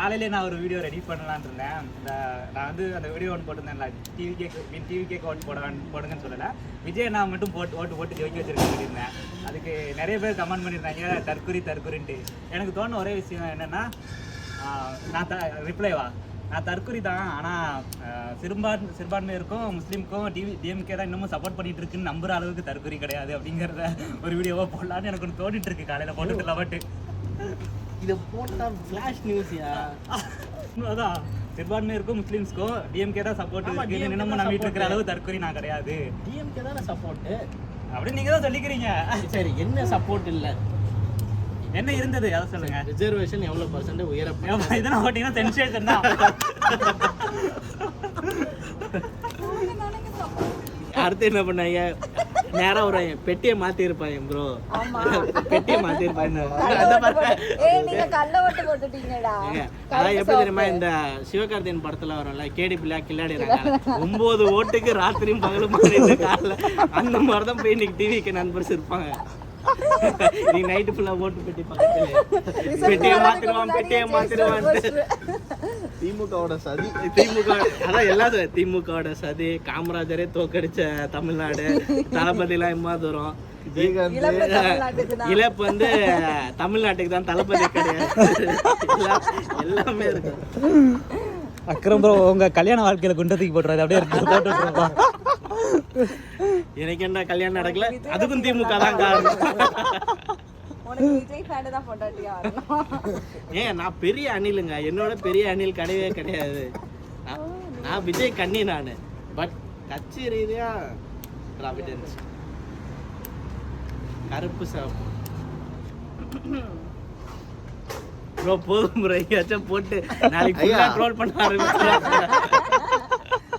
காலையிலே நான் ஒரு வீடியோ ரெடி பண்ணலான்னு இருந்தேன். நான் வந்து அந்த வீடியோ ஒன்று போட்டிருந்தேன்ல, டிவிக்கே ஓட்டு போடுங்கன்னு சொல்லலை, விஜய் நான் மட்டும் ஓட்டு போட்டு ஜெயிக்க வச்சிருக்கேன் சொல்லியிருந்தேன். அதுக்கு நிறைய பேர் கமெண்ட் பண்ணியிருந்தாங்க தற்குறின்ட்டு. எனக்கு தோணுன ஒரே விஷயம் என்னென்னா, நான் ரிப்ளைவா நான் தற்குறி தான், ஆனால் சிறுபான்மையருக்கும் முஸ்லீமுக்கும் டிஎம்கே தான் இன்னமும் சப்போர்ட் பண்ணிட்டு இருக்குன்னு நம்புற அளவுக்கு தற்குறி கிடையாது அப்படிங்கிறத ஒரு வீடியோவாக போடலான்னு எனக்கு ஒன்று தோண்டிட்டு இருக்கு. காலையில் போட்டதில்ல, பட்டு இதை போட்டால் ஃப்ளாஷ் நியூஸியா? அதான் சிறுபான்மையருக்கும் முஸ்லீம்ஸ்க்கும் டிஎம்கே தான் சப்போர்ட் இருக்கு, இன்னமும் நம்பிட்டு இருக்கிற அளவு தற்குறி நான் கிடையாது. டிஎம்கே தானே சப்போர்ட்டு அப்படின்னு நீங்கள் தான் சொல்லிக்கிறீங்க. சரி, என்ன சப்போர்ட் இல்லை, என்ன இருந்தது அதை சொல்லுங்க. ரிசர்வேஷன் எவ்வளோ % உயரப்படும்? இதெல்லாம் போட்டீங்கன்னா சென்சேஷன் தான். அடுத்து என்ன பண்ணாங்க, நேரம் ஒரு பெட்டியை மாத்திருப்பாங்க ப்ரோ, பெட்டியை மாத்திருப்பாங்க. அதான் எப்படி தெரியுமா, இந்த சிவகார்த்திகேயன் படத்துல வரும்ல, கேடி பிள்ளை கில்லாடிறாங்க 9 ஓட்டுக்கு ராத்திரியும் பகலும் மாறிட்டு காலைல, அந்த மாதிரி தான் போய் இன்னைக்கு டிவிக்கு நண்பர்ஸ் இருப்பாங்க. நீ நைட்டு ஃபுல்லா ஓட்டு பெட்டி பக்கத்துல பெட்டியை மாத்திருவான். திமுகவோட சதி, அதான் எல்லாரும் திமுகவோட சதி. காமராஜரே தோக்கடிச்ச தமிழ்நாடு, தளபதி எல்லாம் இம்மா தூரம். இழப்பு வந்து தமிழ்நாட்டுக்கு தான், தளபதி கிடையாது. எல்லாமே இருக்கு. அக்கறம் ப்ரோ உங்க கல்யாண வாழ்க்கையில குண்டத்துக்கு போட்டுறாரு, அப்படியே போட்டு எனக்கு என்ன கல்யாணம் நடக்கல, அதுக்கும் திமுக தான் காரணம். ஏன் நான் பெரிய அணிலுங்க, என்னோட பெரிய அணில் கிடையவே கிடையாது. நான் விஜய் கண்ணி நானு, பட் கட்சி ரீதியா ப்ராவிடன்ஸ் கருப்பு சாப்பு. ப்ரோ போதும் ப்ரோ, எங்கேயாச்சும் போட்டு நாளைக்கு ட்ரோல் பண்ண ஆரம்பிச்சு.